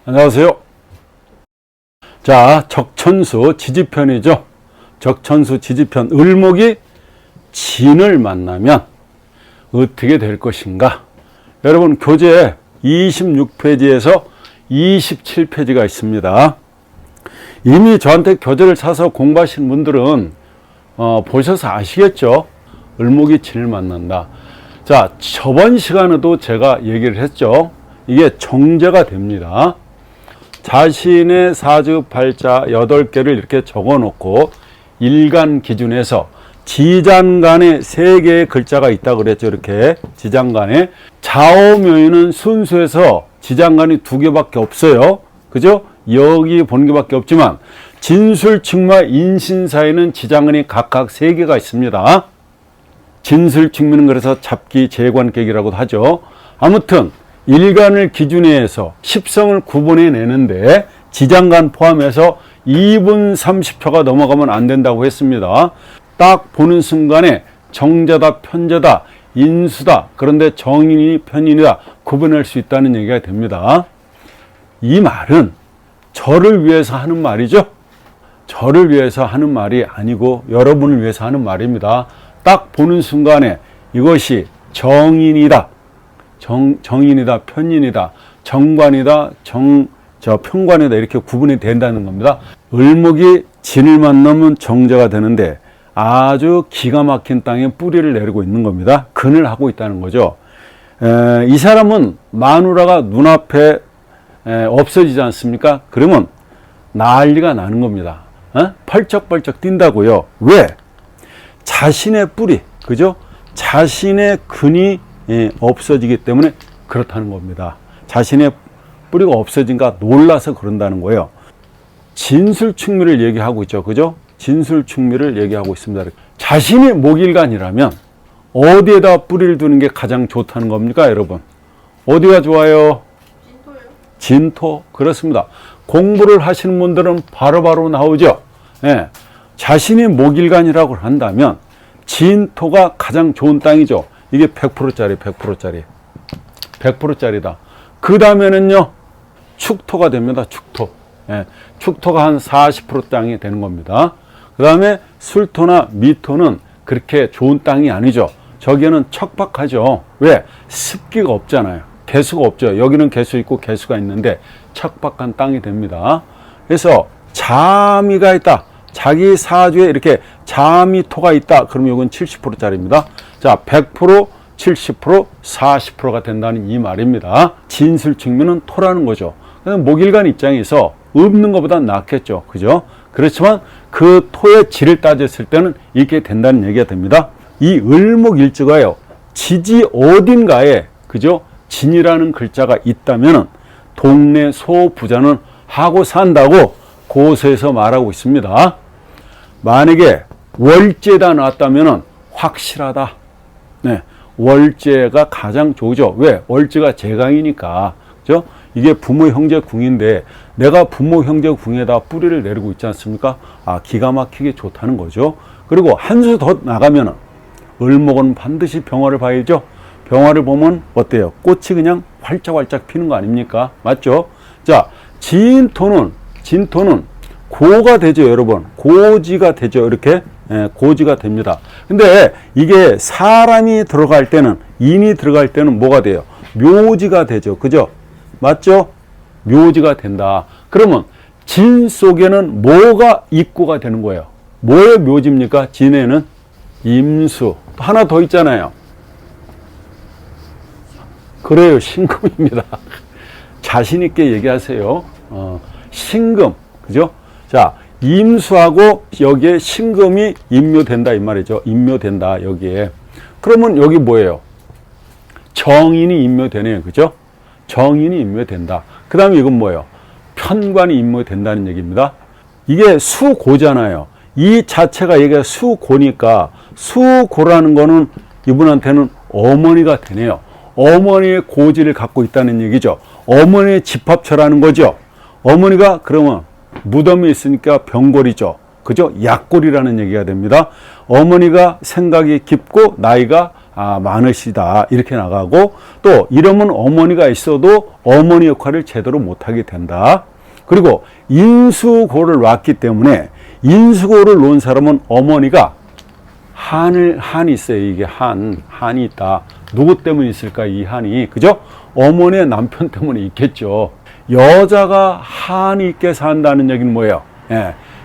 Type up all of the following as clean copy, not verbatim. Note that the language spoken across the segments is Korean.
안녕하세요. 자, 적천수 지지편이죠. 적천수 지지편. 을목이 진을 만나면 어떻게 될 것인가? 여러분, 교재 26페이지에서 27페이지가 있습니다. 이미 저한테 교재를 사서 공부하신 분들은 보셔서 아시겠죠? 을목이 진을 만난다. 자, 저번 시간에도 제가 얘기를 했죠. 이게 정제가 됩니다. 자신의 사주 팔자 8개를 이렇게 적어 놓고 일간 기준에서 지장간에 3개의 글자가 있다고 그랬죠. 이렇게 지장간에 좌우묘유는 순수해서 지장간이 2개밖에 없어요. 그죠? 여기 보는 게밖에 없지만 진술측과 인신 사이는 지장간이 각각 3개가 있습니다. 진술측미는 그래서 잡기 재관객이라고도 하죠. 아무튼 일간을 기준에 해서 십성을 구분해 내는데 지장간 포함해서 2분 30초가 넘어가면 안 된다고 했습니다. 딱 보는 순간에 정자다, 편자다, 인수다, 그런데 정인이 편인이다 구분할 수 있다는 얘기가 됩니다. 이 말은 저를 위해서 하는 말이죠. 저를 위해서 하는 말이 아니고 여러분을 위해서 하는 말입니다. 딱 보는 순간에 이것이 정인이다, 정인이다, 편인이다, 정관이다, 편관이다 이렇게 구분이 된다는 겁니다. 을목이 진을 만나면 정제가 되는데 아주 기가 막힌 땅에 뿌리를 내리고 있는 겁니다. 근을 하고 있다는 거죠. 이 사람은 마누라가 눈앞에 없어지지 않습니까? 그러면 난리가 나는 겁니다. 펄쩍펄쩍 뛴다고요. 왜? 자신의 뿌리, 그죠? 자신의 근이 없어지기 때문에 그렇다는 겁니다. 자신의 뿌리가 없어진가 놀라서 그런다는 거예요. 진술측미를 얘기하고 있죠. 그죠? 진술측미를 얘기하고 있습니다. 자신이 목일간이라면 어디에다 뿌리를 두는 게 가장 좋다는 겁니까, 여러분? 어디가 좋아요? 진토요. 진토. 그렇습니다. 공부를 하시는 분들은 바로바로 나오죠. 예. 자신이 목일간이라고 한다면 진토가 가장 좋은 땅이죠. 이게 100%짜리, 100%짜리. 100%짜리다. 그 다음에는요, 축토가 됩니다. 축토. 예. 축토가 한 40% 땅이 되는 겁니다. 그 다음에 술토나 미토는 그렇게 좋은 땅이 아니죠. 저기에는 척박하죠. 왜? 습기가 없잖아요. 개수가 없죠. 여기는 개수 있고 개수가 있는데 척박한 땅이 됩니다. 그래서 자미가 있다. 자기 사주에 이렇게 자미토가 있다. 그러면 이건 70%짜리입니다. 자, 100%, 70%, 40%가 된다는 이 말입니다. 진술측미는 토라는 거죠. 목일간 입장에서 없는 것보다 낫겠죠. 그죠? 그렇지만 그 토의 질을 따졌을 때는 이렇게 된다는 얘기가 됩니다. 이 을목일지가요, 지지 어딘가에, 그죠? 진이라는 글자가 있다면 동네 소부자는 하고 산다고 고서에서 말하고 있습니다. 만약에 월제다 나왔다면 확실하다. 네, 월제가 가장 좋죠. 왜? 월제가 제강이니까. 그죠? 이게 부모 형제 궁인데 내가 부모 형제 궁에다 뿌리를 내리고 있지 않습니까? 아, 기가 막히게 좋다는 거죠. 그리고 한 수 더 나가면 을목은 반드시 병화를 봐야죠. 병화를 보면 어때요? 꽃이 그냥 활짝활짝 피는 거 아닙니까? 맞죠? 자, 진토는 고가 되죠, 여러분. 고지가 되죠. 이렇게 고지가 됩니다. 근데 이게 사람이 들어갈 때는, 인이 들어갈 때는 뭐가 돼요? 묘지가 되죠. 그죠? 맞죠? 묘지가 된다. 그러면 진 속에는 뭐가 입고가 되는 거예요? 뭐의 묘지입니까? 진에는 임수. 하나 더 있잖아요. 그래요. 신금입니다. 자신 있게 얘기하세요. 신금. 그죠? 자, 임수하고 여기에 신금이 임묘된다 이 말이죠. 임묘된다 여기에. 그러면 여기 뭐예요? 정인이 임묘되네요. 그죠? 정인이 임묘된다. 그 다음에 이건 뭐예요? 편관이 임묘된다는 얘기입니다. 이게 수고잖아요. 이 자체가 얘가 수고니까 수고라는 거는 이분한테는 어머니가 되네요. 어머니의 고지를 갖고 있다는 얘기죠. 어머니의 집합처라는 거죠. 어머니가 그러면 무덤이 있으니까 병골이죠. 그죠? 약골이라는 얘기가 됩니다. 어머니가 생각이 깊고 나이가 많으시다 이렇게 나가고, 또 이러면 어머니가 있어도 어머니 역할을 제대로 못하게 된다. 그리고 인수고를 놨기 때문에, 인수고를 놓은 사람은 어머니가 한이 있어요. 이게 한이 있다. 누구 때문에 있을까 이 한이? 그죠? 어머니의 남편 때문에 있겠죠. 여자가 한이 있게 산다는 얘기는 뭐예요?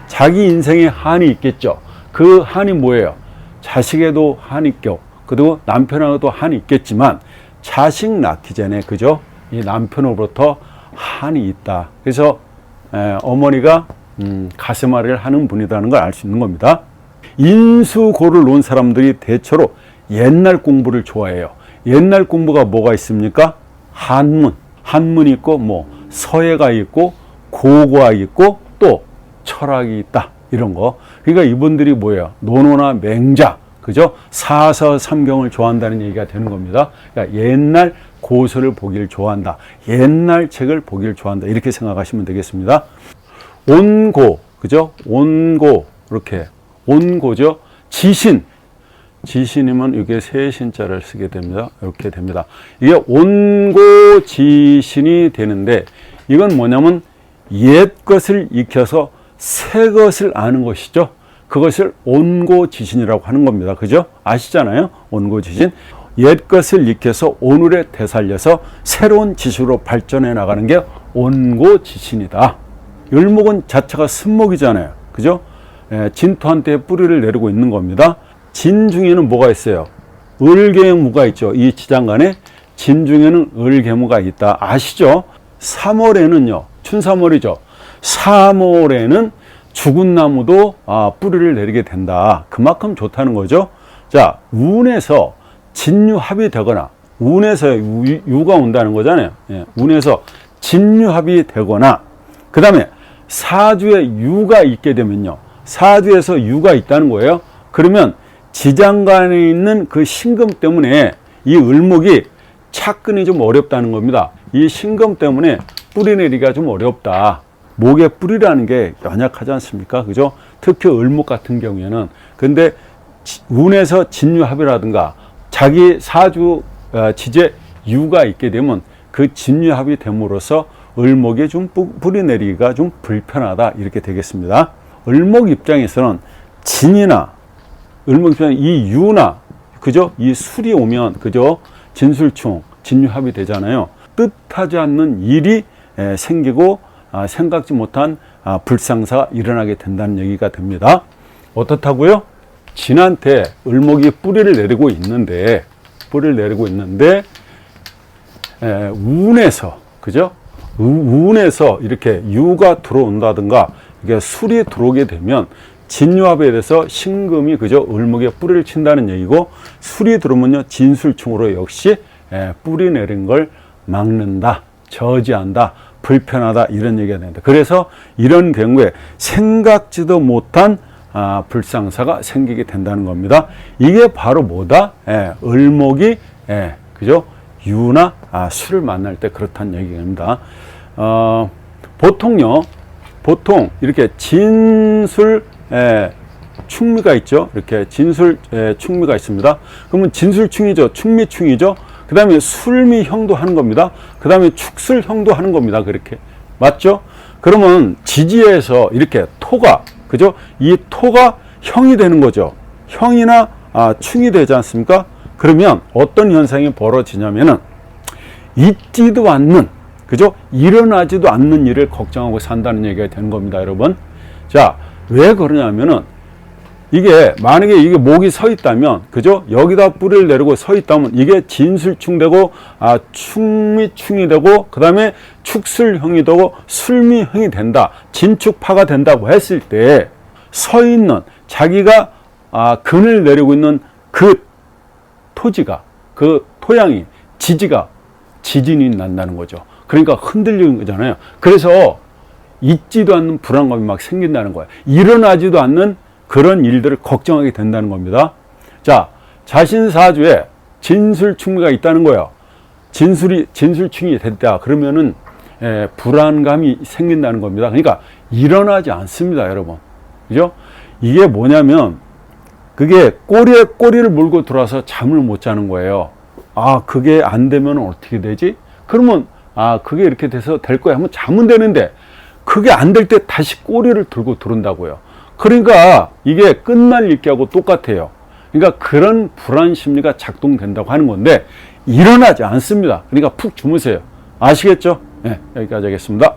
자기 인생에 한이 있겠죠. 그 한이 뭐예요? 자식에도 한이 있고, 그리고 남편하고도 한이 있겠지만, 자식 낳기 전에, 그죠? 이 남편으로부터 한이 있다. 그래서 어머니가 가슴앓이를 하는 분이라는 걸 알 수 있는 겁니다. 인수고를 놓은 사람들이 대체로 옛날 공부를 좋아해요. 옛날 공부가 뭐가 있습니까? 한문이 있고, 뭐 서예가 있고, 고고가 있고, 또 철학이 있다. 이런 거. 그러니까 이분들이 뭐예요? 논어나 맹자, 그죠? 사서삼경을 좋아한다는 얘기가 되는 겁니다. 그러니까 옛날 고서를 보기를 좋아한다. 옛날 책을 보기를 좋아한다. 이렇게 생각하시면 되겠습니다. 온고, 그죠? 온고, 이렇게. 온고죠. 지신이면 이게 세 신자를 쓰게 됩니다. 이렇게 됩니다. 이게 온고 지신이 되는데, 이건 뭐냐면 옛 것을 익혀서 새 것을 아는 것이죠. 그것을 온고지신이라고 하는 겁니다. 그죠? 아시잖아요? 온고지신. 옛 것을 익혀서 오늘에 되살려서 새로운 지식으로 발전해 나가는 게 온고지신이다. 을목은 자체가 쓴목이잖아요. 그죠? 진토한테 뿌리를 내리고 있는 겁니다. 진 중에는 뭐가 있어요? 을계무가 있죠. 이 지장간에 진 중에는 을계무가 있다. 아시죠? 3월에는요. 춘3월이죠. 3월에는 죽은 나무도 뿌리를 내리게 된다. 그만큼 좋다는 거죠. 자, 운에서 진유합이 되거나, 운에서 유가 온다는 거잖아요. 운에서 진유합이 되거나, 그 다음에 사주에 유가 있게 되면요. 사주에서 유가 있다는 거예요. 그러면 지장간에 있는 그 신금 때문에 이 을목이 착근이 좀 어렵다는 겁니다. 이 신금 때문에 뿌리 내리기가 좀 어렵다. 목에 뿌리라는 게 연약하지 않습니까? 그죠? 특히 을목 같은 경우에는. 근데 운에서 진유합이라든가 자기 사주 지제 유가 있게 되면 그 진유합이 됨으로써 을목이 좀 뿌리 내리기가 좀 불편하다. 이렇게 되겠습니다. 을목 입장에서는 진이나 을목 입장에 이 유나, 그죠? 이 술이 오면, 그죠? 진술충, 진유합이 되잖아요. 뜻하지 않는 일이 생기고 생각지 못한 불상사가 일어나게 된다는 얘기가 됩니다. 어떻다고요? 진한테 을목이 뿌리를 내리고 있는데 운에서, 그죠? 운에서 이렇게 유가 들어온다든가 이게 술이 들어오게 되면 진유합에 대해서 신금이, 그죠? 을목에 뿌리를 친다는 얘기고, 술이 들어오면요 진술충으로 역시 뿌리 내린 걸 막는다, 저지한다, 불편하다, 이런 얘기가 됩니다. 그래서 이런 경우에 생각지도 못한 불상사가 생기게 된다는 겁니다. 이게 바로 뭐다? 을목이 그죠? 유나 술을 만날 때 그렇다는 얘기입니다. 보통 이렇게 진술 충미가 있죠. 이렇게 진술 충미가 있습니다. 그러면 진술충이죠. 충미충이죠. 그 다음에 술미형도 하는 겁니다. 그 다음에 축술형도 하는 겁니다. 그렇게. 맞죠? 그러면 지지에서 이렇게 토가, 그죠? 이 토가 형이 되는 거죠. 형이나 충이 되지 않습니까? 그러면 어떤 현상이 벌어지냐면은 있지도 않는, 그죠? 일어나지도 않는 일을 걱정하고 산다는 얘기가 되는 겁니다, 여러분. 자, 왜 그러냐면은 이게 만약에 이게 목이 서 있다면, 그죠? 여기다 뿌리를 내리고 서 있다면 이게 진술충되고 충미충이 되고, 그 다음에 축술형이 되고 술미형이 된다, 진축파가 된다고 했을 때 서 있는 자기가 근을 내리고 있는 그 토지가, 그 토양이, 지지가 지진이 난다는 거죠. 그러니까 흔들리는 거잖아요. 그래서 있지도 않는 불안감이 막 생긴다는 거예요. 일어나지도 않는 그런 일들을 걱정하게 된다는 겁니다. 자, 자신 사주에 진술충미가 있다는 거예요. 진술충이 됐다. 그러면은 불안감이 생긴다는 겁니다. 그러니까 일어나지 않습니다, 여러분. 그죠? 이게 뭐냐면 그게 꼬리에 꼬리를 물고 들어와서 잠을 못 자는 거예요. 아, 그게 안 되면 어떻게 되지? 그러면, 아, 그게 이렇게 돼서 될 거야 하면 자면 되는데, 그게 안 될 때 다시 꼬리를 들고 들어온다고요. 그러니까 이게 끝날 읽기하고 똑같아요. 그러니까 그런 불안 심리가 작동된다고 하는 건데, 일어나지 않습니다. 그러니까 푹 주무세요. 아시겠죠? 네, 여기까지 하겠습니다.